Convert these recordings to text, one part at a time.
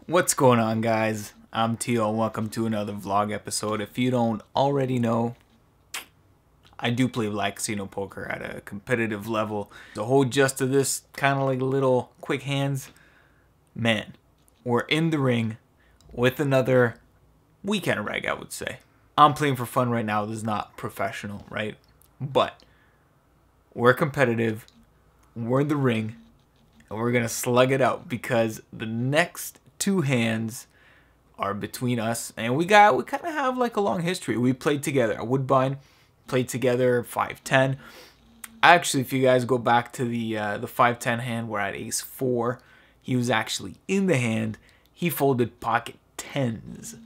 What's going on, guys? I'm Teo. Welcome to another vlog episode. If you don't already know, I do play live casino poker at a competitive level. The whole gist of this, kind of like little quick hands, man, we're in the ring with another weekend reg, I would say. I'm playing for fun right now. This is not professional, right? But we're competitive, we're in the ring, and we're gonna slug it out because the next two hands are between us, and we kind of have like a long history. We played together at Woodbine, played together 5-10. Actually, if you guys go back to the 5-10 hand, we're at ace 4. He was actually in the hand. He folded pocket 10s,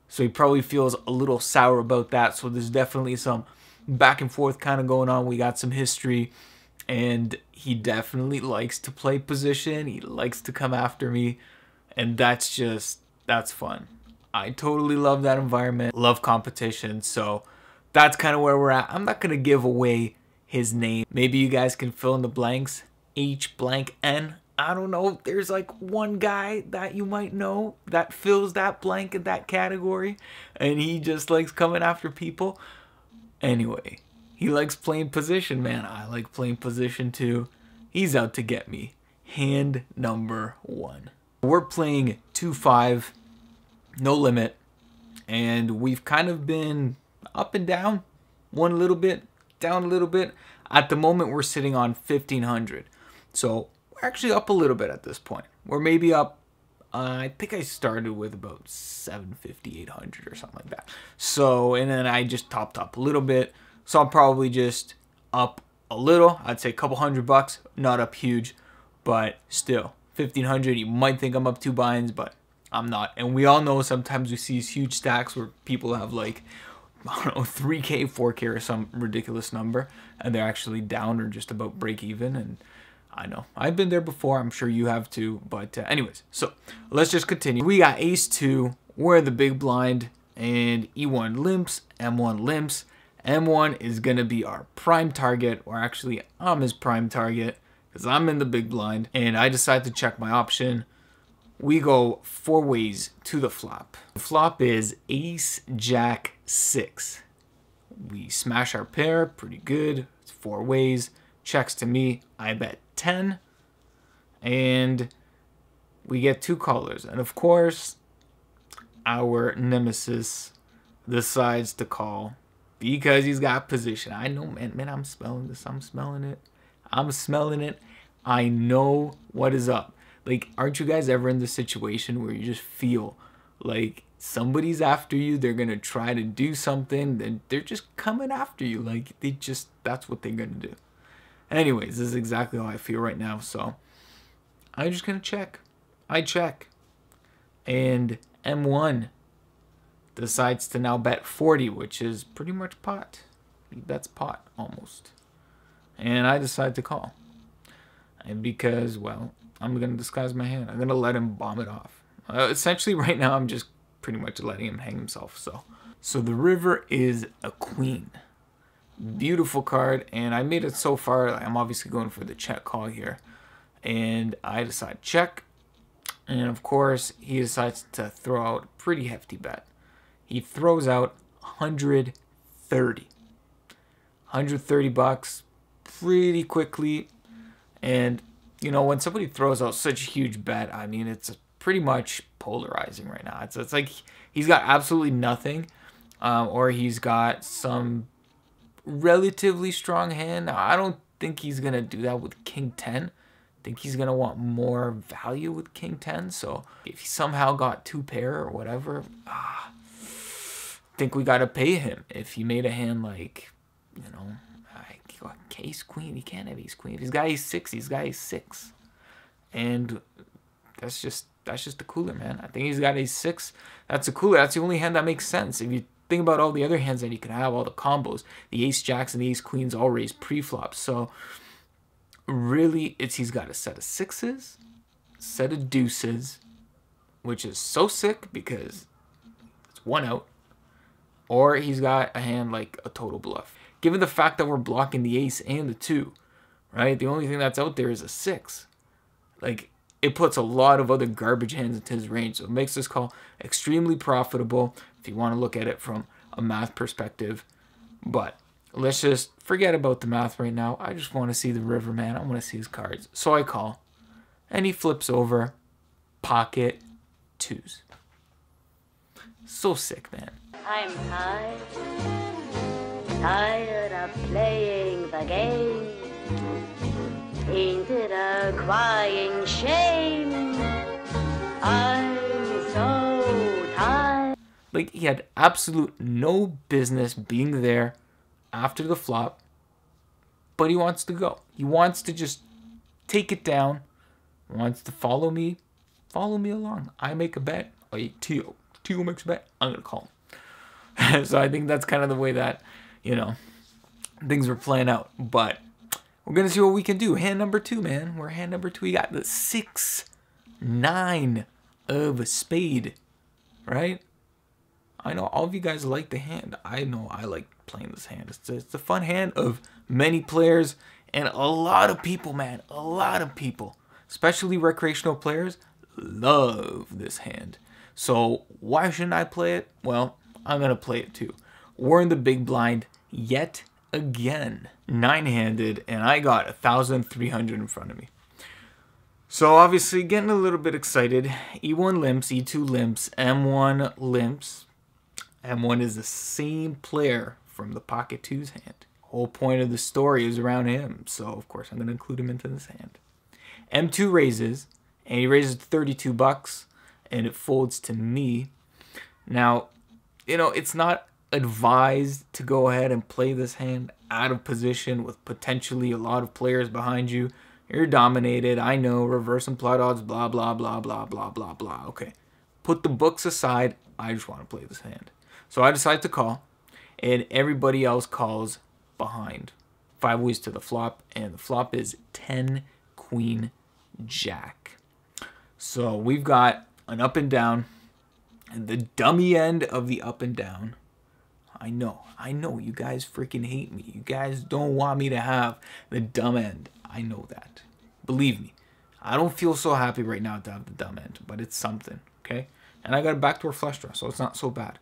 so he probably feels a little sour about that. So there's definitely some back and forth kind of going on. We got some history, and he definitely likes to play position. He likes to come after me. And that's fun. I totally love that environment, love competition. So that's kind of where we're at. I'm not going to give away his name. Maybe you guys can fill in the blanks. H blank N. I don't know. There's like one guy that you might know that fills that blank in that category. And he just likes coming after people. Anyway, he likes playing position, man. I like playing position too. He's out to get me. Hand number 1. We're playing 2-5, no limit, and we've kind of been up and down, one a little bit, down a little bit. At the moment, we're sitting on 1,500, so we're actually up a little bit at this point. We're maybe up, I think I started with about 750, 800 or something like that. So, and then I just topped up a little bit, so I'm probably just up a little. I'd say a couple $100, not up huge, but still. 1,500, you might think I'm up 2 binds, but I'm not. And we all know sometimes we see these huge stacks where people have like, I don't know, 3K, 4K or some ridiculous number, and they're actually down or just about break even. And I know, I've been there before, I'm sure you have too. But anyways, so let's just continue. We got ace 2, we're in the big blind, and E1 limps, M1 limps. M1 is gonna be our prime target, or actually I'm his prime target, because I'm in the big blind, and I decide to check my option. We go 4 ways to the flop. The flop is ace jack 6. We smash our pair, pretty good. It's 4 ways. Checks to me. I bet 10, and we get 2 callers. And of course, our nemesis decides to call because he's got position. I know, man, I'm smelling this. I'm smelling it. I'm smelling it. I know what is up. Like, aren't you guys ever in the situation where you just feel like somebody's after you? They're going to try to do something. And they're just coming after you. Like, that's what they're going to do. Anyways, this is exactly how I feel right now. So, I'm just going to check. I check. And M1 decides to now bet 40, which is pretty much pot. He bets pot, almost. And I decide to call. And because, well, I'm going to disguise my hand. I'm going to let him bomb it off. Essentially, right now, I'm just pretty much letting him hang himself. So the river is a queen. Beautiful card. And I made it so far. I'm obviously going for the check call here. And I decide check. And, of course, he decides to throw out a pretty hefty bet. He throws out 130. 130 bucks pretty quickly. And, you know, when somebody throws out such a huge bet, I mean, it's pretty much polarizing right now. It's like he's got absolutely nothing, or he's got some relatively strong hand. Now, I don't think he's going to do that with King 10. I think he's going to want more value with King 10. So if he somehow got 2 pair or whatever, I think we got to pay him. If he made a hand like, you know, ace queen, he can't have ace queen. If he's got ace 6, he's got ace 6, and that's just the cooler, man. I think he's got ace 6. That's a cooler. That's the only hand that makes sense. If you think about all the other hands that he could have, all the combos, the ace jacks and the ace queens all raise pre-flop. So really, he's got a set of 6s, set of deuces, which is so sick because it's 1 out. Or he's got a hand like a total bluff. Given the fact that we're blocking the ace and the 2, right? The only thing that's out there is a 6. Like, it puts a lot of other garbage hands into his range. So it makes this call extremely profitable if you want to look at it from a math perspective. But let's just forget about the math right now. I just want to see the river, man. I want to see his cards. So I call. And he flips over pocket 2s. So sick, man. I'm tired of playing the game. Ain't it a crying shame? I'm so tired. Like, he had absolute no business being there after the flop, but he wants to go. He wants to just take it down. He wants to follow me along. I make a bet. Oh, Teo makes a bet. I'm gonna call him. So I think that's kind of the way that, you know, things were playing out. But we're going to see what we can do. Hand number 2, man. We're hand number 2. We got the 6-9 of a spade, right? I know all of you guys like the hand. I know I like playing this hand. It's a fun hand of many players and a lot of people, man. A lot of people, especially recreational players, love this hand. So why shouldn't I play it? Well, I'm going to play it too. We're in the big blind yet again. 9-handed, and I got 1,300 in front of me. So obviously getting a little bit excited. E1 limps, E2 limps, M1 limps. M1 is the same player from the pocket 2's hand. Whole point of the story is around him. So of course I'm going to include him into this hand. M2 raises, and he raises 32 bucks, and it folds to me. Now, you know, it's not advised to go ahead and play this hand out of position with potentially a lot of players behind you. You're dominated. I know. Reverse implied odds, blah, blah, blah, blah, blah, blah, blah. Okay. Put the books aside. I just want to play this hand. So I decide to call, and everybody else calls behind. 5 ways to the flop, and the flop is 10 Queen Jack. So we've got an up and down, and the dummy end of the up and down. I know, you guys freaking hate me. You guys don't want me to have the dumb end. I know that. Believe me, I don't feel so happy right now to have the dumb end, but it's something, okay? And I got a backdoor flush draw, so it's not so bad.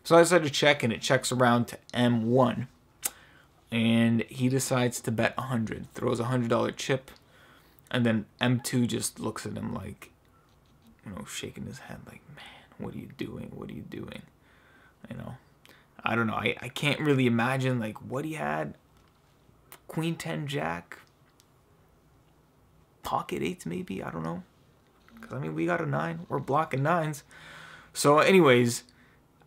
So I decided to check, and it checks around to M1. And he decides to bet 100, throws a $100 chip, and then M2 just looks at him like, you know, shaking his head like, man, what are you doing? What are you doing? You know, I don't know. I can't really imagine like what he had. Queen 10 Jack, pocket 8s maybe. I don't know. Because I mean, we got a 9. We're blocking 9s. So anyways,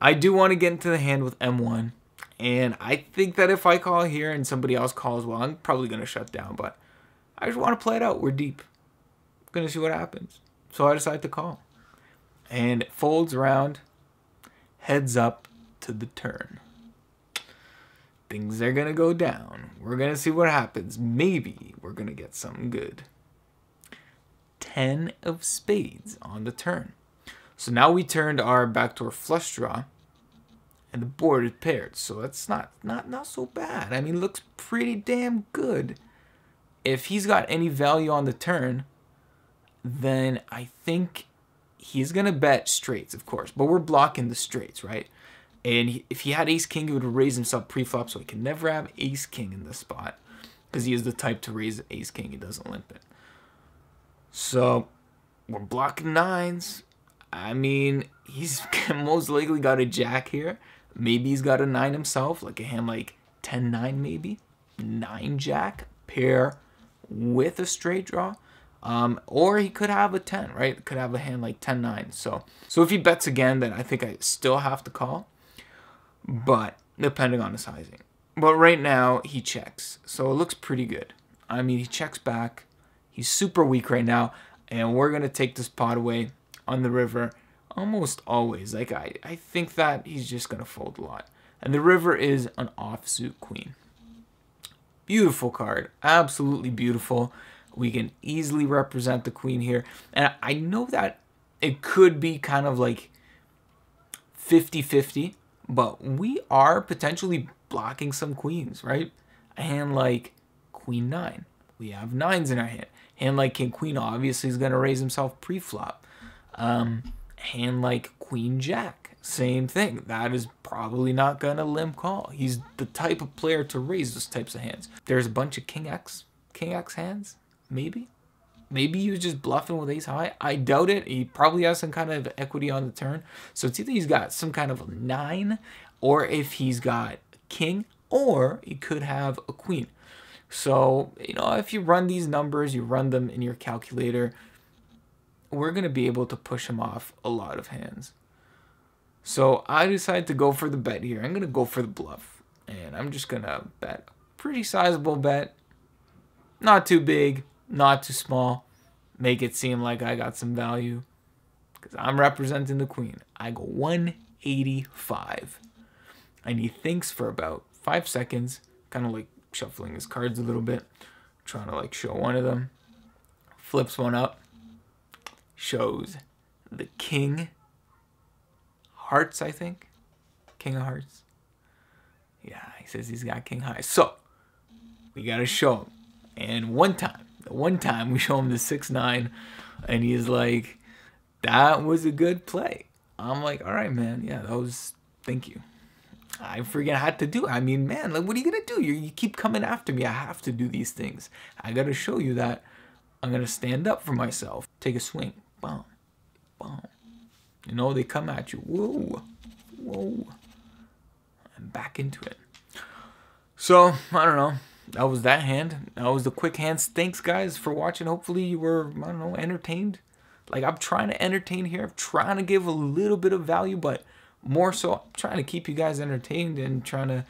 I do want to get into the hand with M1. And I think that if I call here and somebody else calls, well, I'm probably going to shut down. But I just want to play it out. We're deep. I'm going to see what happens. So I decide to call. And it folds around, heads up to the turn. Things are going to go down. We're going to see what happens. Maybe we're going to get something good. 10 of spades on the turn. So now we turned our backdoor flush draw, and the board is paired. So that's not so bad. I mean, looks pretty damn good. If he's got any value on the turn, then I think he's going to bet straights, of course. But we're blocking the straights, right? And if he had ace-king, he would raise himself pre-flop, so he can never have ace-king in this spot. Because he is the type to raise ace-king. He doesn't limp it. So we're blocking 9s. I mean, he's most likely got a jack here. Maybe he's got a 9 himself, like a hand like 10-9 maybe. 9 jack, pair with a straight draw. Or he could have a 10, right? Could have a hand like 10-9. So if he bets again, then I think I still have to call. But depending on the sizing. But right now, he checks. So it looks pretty good. I mean, he checks back. He's super weak right now. And we're going to take this pot away on the river almost always. Like, I think that he's just going to fold a lot. And the river is an offsuit queen. Beautiful card. Absolutely beautiful. We can easily represent the queen here. And I know that it could be kind of like 50-50. but we are potentially blocking some queens, right? A hand like Queen 9. We have 9s in our hand. Hand like King Queen obviously is going to raise himself pre-flop. Hand like Queen Jack, same thing. That is probably not going to limp call. He's the type of player to raise those types of hands. There's a bunch of King X hands, maybe. Maybe he was just bluffing with ace high. I doubt it. He probably has some kind of equity on the turn. So it's either he's got some kind of a 9, or if he's got a king, or he could have a queen. So, you know, if you run these numbers, you run them in your calculator, we're going to be able to push him off a lot of hands. So I decided to go for the bet here. I'm going to go for the bluff. And I'm just going to bet a pretty sizable bet. Not too big, not too small. Make it seem like I got some value. Because I'm representing the queen. I go 185. And he thinks for about 5 seconds. Kind of like shuffling his cards a little bit. Trying to like show one of them. Flips one up. Shows the king. Hearts, I think. King of hearts. Yeah, he says he's got king high. So, we got to show him. And one time we show him the 6-9, and he's like, that was a good play. I'm like, all right, man. Yeah, that was, thank you. I freaking had to do it. I mean, man, like, what are you going to do? You keep coming after me. I have to do these things. I got to show you that I'm going to stand up for myself. Take a swing. Boom. Boom. You know, they come at you. Whoa. Whoa. And back into it. So, I don't know. That was that hand. That was the quick hands. Thanks, guys, for watching. Hopefully you were, I don't know, entertained. Like, I'm trying to entertain here. I'm trying to give a little bit of value, but more so, I'm trying to keep you guys entertained and trying to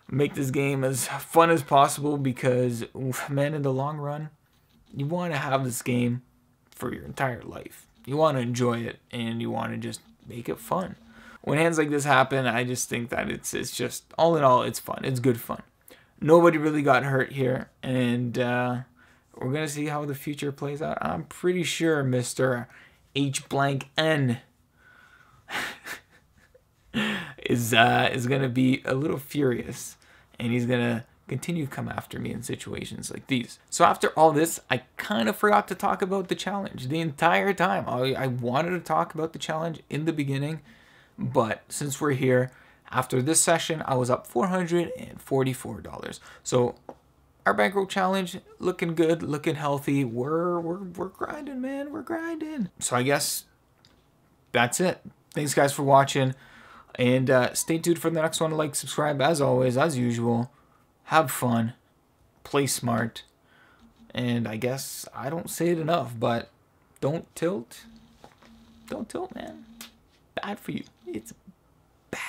make this game as fun as possible because, man, in the long run, you want to have this game for your entire life. You want to enjoy it, and you want to just make it fun. When hands like this happen, I just think that it's just, all in all, it's fun. It's good fun. Nobody really got hurt here, and we're going to see how the future plays out. I'm pretty sure Mr. H blank N is going to be a little furious, and he's going to continue to come after me in situations like these. So after all this, I kind of forgot to talk about the challenge the entire time. I wanted to talk about the challenge in the beginning, but since we're here, after this session, I was up $444. So our bankroll challenge, looking good, looking healthy. We're grinding, man. We're grinding. So I guess that's it. Thanks, guys, for watching. And stay tuned for the next one. Like, subscribe, as always, as usual. Have fun. Play smart. And I guess I don't say it enough, but don't tilt. Don't tilt, man. Bad for you. It's bad.